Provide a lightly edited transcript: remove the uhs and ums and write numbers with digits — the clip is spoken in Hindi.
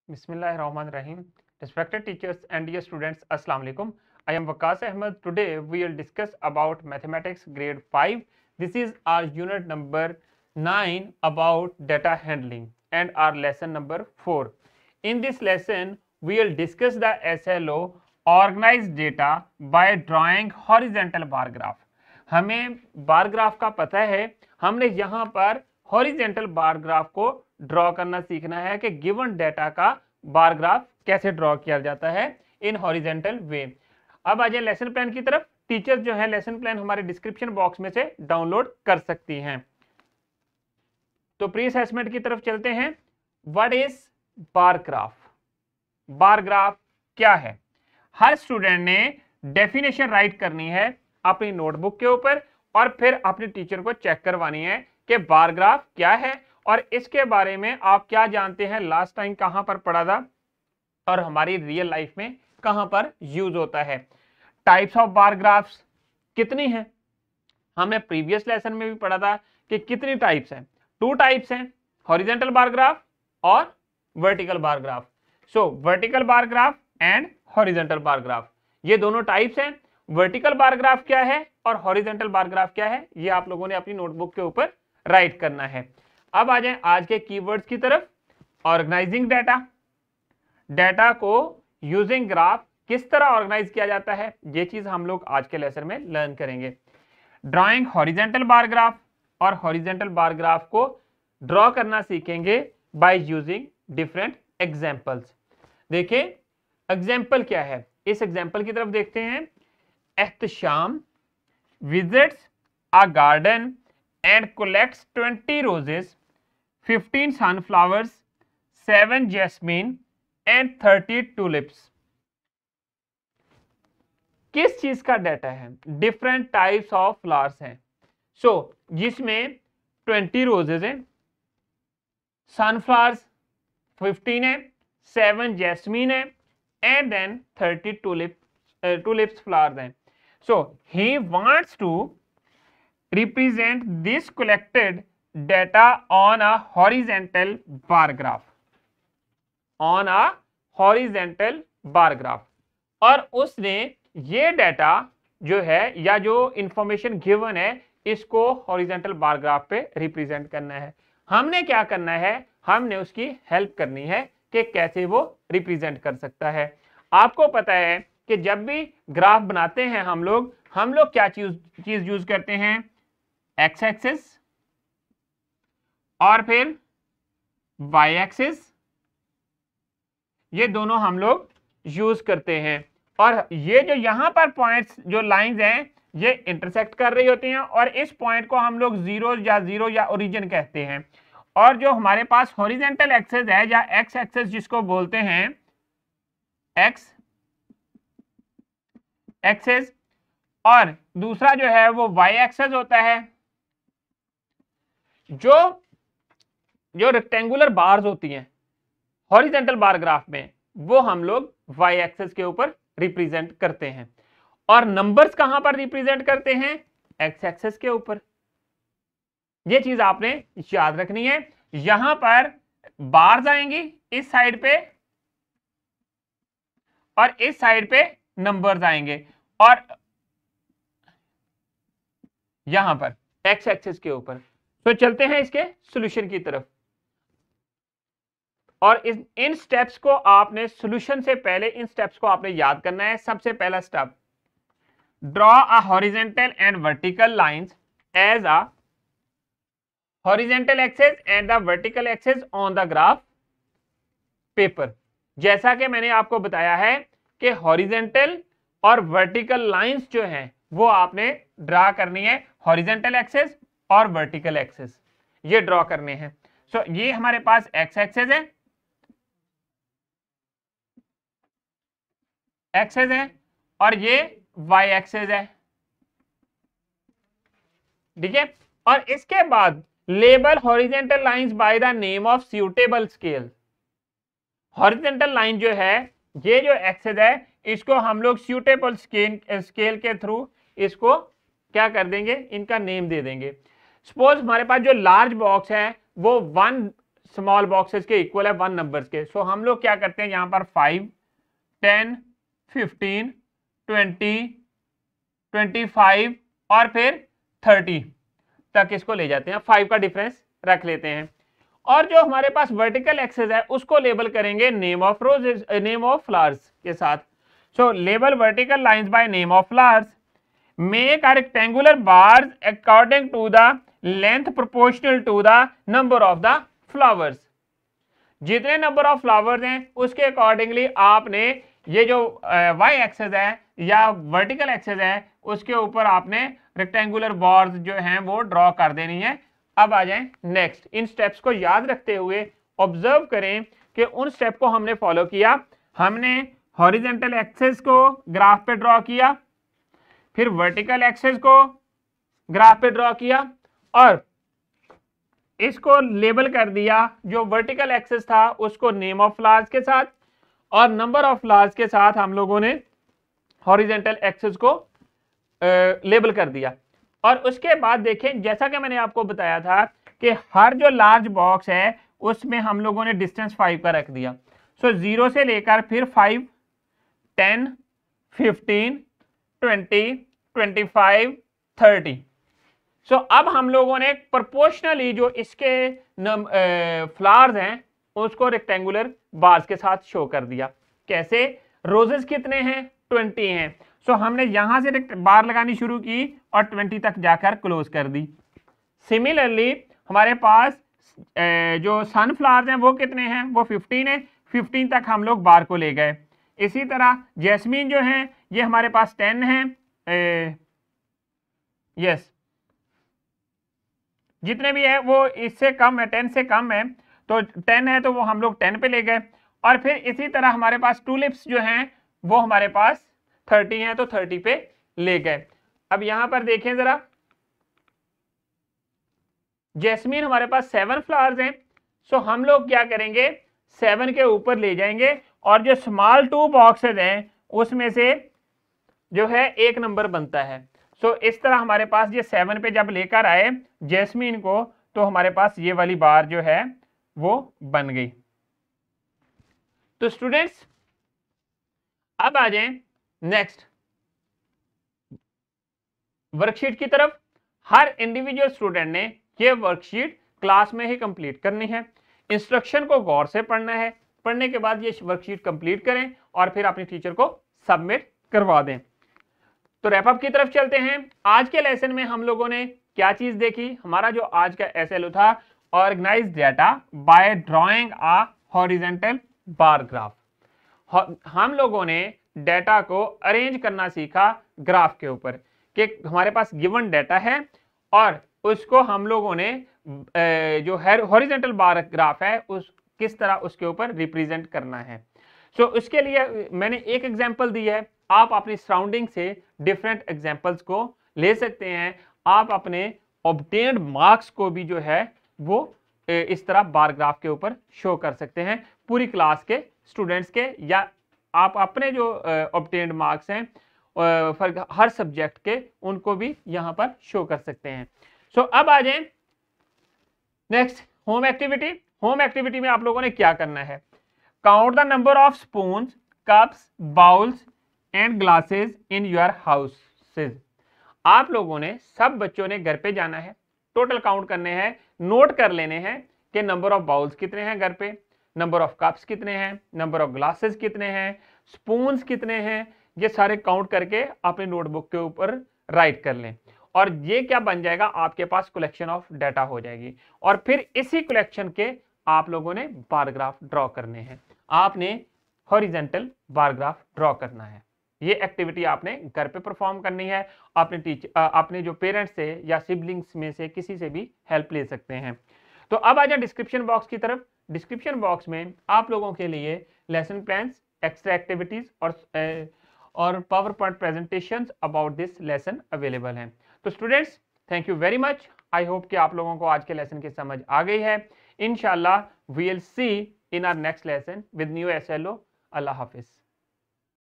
Bismillahirrahmanirrahim. Respected teachers and dear students, Assalamu alaikum. I am Waqas Ahmed. Today we will discuss about mathematics grade 5. This is our unit number 9 about data handling and our lesson number 4. In this lesson we will discuss the SLO organized data by drawing horizontal bar graph. हमें बार ग्राफ का पता है, हमने यहाँ पर हॉरिजेंटल बार ग्राफ को ड्रॉ करना सीखना है कि गिवन डेटा का बार ग्राफ कैसे ड्रॉ किया जाता है इन हॉरिजेंटल वे। अब आ जाए लेसन प्लान की तरफ। टीचर्स जो है लेसन प्लान हमारे डिस्क्रिप्शन बॉक्स में से डाउनलोड कर सकती हैं। तो प्री असेसमेंट की तरफ चलते हैं। What is bar graph? Bar graph क्या है? हर स्टूडेंट ने डेफिनेशन राइट करनी है अपनी नोटबुक के ऊपर और फिर अपने टीचर को चेक करवानी है कि बार ग्राफ क्या है और इसके बारे में आप क्या जानते हैं, लास्ट टाइम कहां पर पढ़ा था और हमारी रियल लाइफ में कहां पर यूज होता है। टाइप्स ऑफ बार ग्राफ्स कितनी हैं? हमने प्रीवियस लेसन में भी पढ़ा था कि कितनी टाइप्स हैं। 2 टाइप्स हैं, हॉरिजॉन्टल बार ग्राफ और vertical bar graph. So vertical bar graph and horizontal bar graph, ये दोनों टाइप्स हैं। वर्टिकल बार ग्राफ क्या है और हॉरिजॉन्टल बार ग्राफ क्या है, ये आप लोगों ने अपनी नोटबुक के ऊपर राइट करना है। अब आ जाए आज के कीवर्ड्स की तरफ। ऑर्गेनाइजिंग डेटा, डेटा को यूजिंग ग्राफ किस तरह ऑर्गेनाइज किया जाता है, ये चीज हम लोग आज के लेसन में लर्न करेंगे। ड्राइंग हॉरिजॉन्टल बार ग्राफ, और हॉरिजॉन्टल बार ग्राफ को ड्रॉ करना सीखेंगे बाय यूजिंग डिफरेंट एग्जांपल्स। देखिए एग्जांपल क्या है, इस एग्जांपल की तरफ देखते हैं। Ehtesham visits a garden and collects 20 roses, 15 sunflowers, 7 jasmine and 30 tulips। किस चीज का डाटा है? डिफरेंट टाइप्स ऑफ फ्लावर्स हैं। सो जिसमें 20 रोजेज हैं, सनफ्लावर्स 15 है, 7 जैस्मीन है एंड देन 30 टूलिप्स फ्लावर्स हैं। So he wants to represent this collected data on a horizontal bar graph, on a horizontal bar graph। और उसने ये डाटा जो है या जो इंफॉर्मेशन गिवन है इसको हॉरिजॉन्टल बार ग्राफ पे रिप्रेजेंट करना है। हमने क्या करना है, हमने उसकी हेल्प करनी है कि कैसे वो रिप्रेजेंट कर सकता है। आपको पता है कि जब भी ग्राफ बनाते हैं हम लोग क्या चीज यूज करते हैं, एक्स एक्सिस और फिर वाई एक्सिस, ये दोनों हम लोग यूज करते हैं। और ये जो यहां पर पॉइंट्स जो लाइंस हैं ये इंटरसेक्ट कर रही होती हैं और इस पॉइंट को हम लोग जीरो या ओरिजिन कहते हैं। और जो हमारे पास हॉरिजॉन्टल एक्सिस है या एक्स एक्सिस जिसको बोलते हैं एक्स एक्सिस, और दूसरा जो है वो वाई एक्सिस होता है। जो रेक्टेंगुलर बार्स होती हैं हॉरिजॉन्टल बार ग्राफ में वो हम लोग वाई एक्सिस के ऊपर रिप्रेजेंट करते हैं और नंबर्स कहां पर रिप्रेजेंट करते हैं, एक्स एक्सिस के ऊपर। ये चीज आपने याद रखनी है। यहां पर बार्स आएंगी इस साइड पे और इस साइड पे नंबर्स आएंगे और यहां पर एक्स एक्सिस के ऊपर। तो चलते हैं इसके सॉल्यूशन की तरफ। और इन स्टेप्स को आपने सॉल्यूशन से पहले इन स्टेप्स को आपने याद करना है। सबसे पहला step, draw a horizontal and vertical lines as a horizontal axis and the vertical axis on the graph paper. जैसा कि मैंने आपको बताया है कि हॉरिजॉन्टल और वर्टिकल लाइंस जो हैं वो आपने ड्रा करनी है, हॉरिजॉन्टल एक्सिस और वर्टिकल एक्सिस ये ड्रॉ करने हैं। सो ये हमारे पास एक्स एक्सिस है और ये वाई एक्सिस है, ठीक है। और इसके बाद label horizontal lines by the name of suitable scale. Horizontal line जो है ये जो एक्सिस है इसको हम लोग सूटेबल स्केल के थ्रू इसको क्या कर देंगे, इनका नेम दे देंगे। सपोज हमारे पास जो लार्ज बॉक्स है वो 1 स्मॉल बॉक्सेस के इक्वल है 1 नंबर्स के। सो हम लोग क्या करते हैं यहाँ पर 5, 10, 15, 20, 25 और फिर 30 तक इसको ले जाते हैं, 5 का डिफरेंस रख लेते हैं। और जो हमारे पास वर्टिकल एक्सेस है उसको लेबल करेंगे name of roses, name of flowers के साथ। So label vertical lines by name of flowers, make a rectangular bars according to the length proportional to the number of the flowers. जितने नंबर ऑफ फ्लावर्स हैं उसके अकॉर्डिंगली आपने ये जो वाई एक्सेस है या वर्टिकल एक्सेस है उसके ऊपर आपने रेक्टेंगुलर बार्स जो हैं वो ड्रॉ कर देनी है। अब आ जाएं नेक्स्ट। इन स्टेप्स को याद रखते हुए ऑब्जर्व करें कि उन स्टेप को हमने फॉलो किया। हमने हॉरिजेंटल एक्सेस को ग्राफ पे ड्रॉ किया, फिर वर्टिकल एक्सेस को ग्राफ पे ड्रॉ किया और इसको लेबल कर दिया। जो वर्टिकल एक्सेस था उसको नेम ऑफ फ्लावर्स के साथ और नंबर ऑफ फ्लावर्स के साथ हम लोगों ने हॉरिजेंटल एक्सेस को लेबल कर दिया। और उसके बाद देखें, जैसा कि मैंने आपको बताया था कि हर जो लार्ज बॉक्स है उसमें हम लोगों ने डिस्टेंस 5 का रख दिया। सो 0 से लेकर फिर 5, 10, 15, 20, 25, 30। सो अब हम लोगों ने प्रोपोर्शनली जो इसके फ्लावर्स हैं उसको रेक्टेंगुलर बार्स के साथ शो कर दिया। कैसे? रोजेस कितने हैं? 20 हैं। सो हमने यहां से बार लगानी शुरू की और 20 तक जाकर क्लोज कर दी। सिमिलरली हमारे पास जो सनफ्लावर्स हैं वो कितने हैं? वो 15 है। 15 तक हम लोग बार को ले गए। इसी तरह जैस्मीन जो है ये हमारे पास 10 है। यस, जितने भी है वो इससे कम है, 10 से कम है, तो 10 है तो वो हम लोग 10 पे ले गए। और फिर इसी तरह हमारे पास टूलिप्स जो हैं वो हमारे पास 30 हैं तो 30 पे ले गए। अब यहां पर देखें जरा, जैस्मीन हमारे पास 7 फ्लावर्स हैं। सो हम लोग क्या करेंगे, 7 के ऊपर ले जाएंगे और जो स्मॉल 2 बॉक्सेस हैं उसमें से जो है 1 नंबर बनता है। सो इस तरह हमारे पास ये 7 पे जब लेकर आए जैस्मीन को तो हमारे पास ये वाली बार जो है वो बन गई। तो स्टूडेंट्स अब आ जाएं नेक्स्ट वर्कशीट की तरफ। हर इंडिविजुअल स्टूडेंट ने ये वर्कशीट क्लास में ही कंप्लीट करनी है। इंस्ट्रक्शन को गौर से पढ़ना है, पढ़ने के बाद ये वर्कशीट कंप्लीट करें और फिर अपने टीचर को सबमिट करवा दें। तो रैपअप की तरफ चलते हैं। आज के लेसन में हम लोगों ने क्या चीज देखी? हमारा जो आज का एसएलओ था, organise data by drawing a horizontal bar graph. हम लोगों ने डेटा को अरेंज करना सीखा ग्राफ के ऊपर कि हमारे पास गिवन डेटा है और उसको हम लोगों ने जो है हॉरिजेंटल बार ग्राफ है उस किस तरह उसके ऊपर रिप्रेजेंट करना है। सो उसके लिए मैंने एक एग्जांपल दी है। आप अपनी सराउंडिंग से डिफरेंट एग्जांपल्स को ले सकते हैं। आप अपने ऑब्टेन्ड मार्क्स को भी जो है वो इस तरह बार ग्राफ के ऊपर शो कर सकते हैं पूरी क्लास के स्टूडेंट्स के, या आप अपने जो ऑब्टेन्ड मार्क्स हैं हर सब्जेक्ट के उनको भी यहाँ पर शो कर सकते हैं। सो अब आ जाएं next home activity. Home activity में आप लोगों ने क्या करना है? Count the number of spoons, cups, bowls and glasses in your houses. आप लोगों ने सब बच्चों ने घर पे जाना है, टोटल काउंट करने हैं, नोट कर लेने हैं कि नंबर ऑफ बाउल्स कितने हैं घर पे, नंबर ऑफ कप्स कितने हैं, नंबर ऑफ ग्लासेस कितने हैं, स्पून्स कितने हैं। ये सारे काउंट करके अपने नोटबुक के ऊपर राइट कर लें और ये क्या बन जाएगा, आपके पास कलेक्शन ऑफ डाटा हो जाएगी। और फिर इसी कलेक्शन के आप लोगों ने बार ग्राफ ड्रॉ करने हैं। आपने हॉरिजेंटल बार ग्राफ ड्रॉ करना है। ये एक्टिविटी आपने घर पे परफॉर्म करनी है। अपने जो पेरेंट्स से या सिबलिंग्स में से किसी से भी हेल्प ले सकते हैं। तो अब आ जाए डिस्क्रिप्शन बॉक्स की तरफ। डिस्क्रिप्शन बॉक्स में आप लोगों के लिए लेसन प्लान्स, एक्स्ट्रा एक्टिविटीज और power point presentations about this lesson available हैं। तो students thank you very much. I hope कि आप लोगों को आज के लेसन की समझ आ गई है। इंशाल्लाह we will see in our next lesson with new SLO. अल्लाह हाफिज।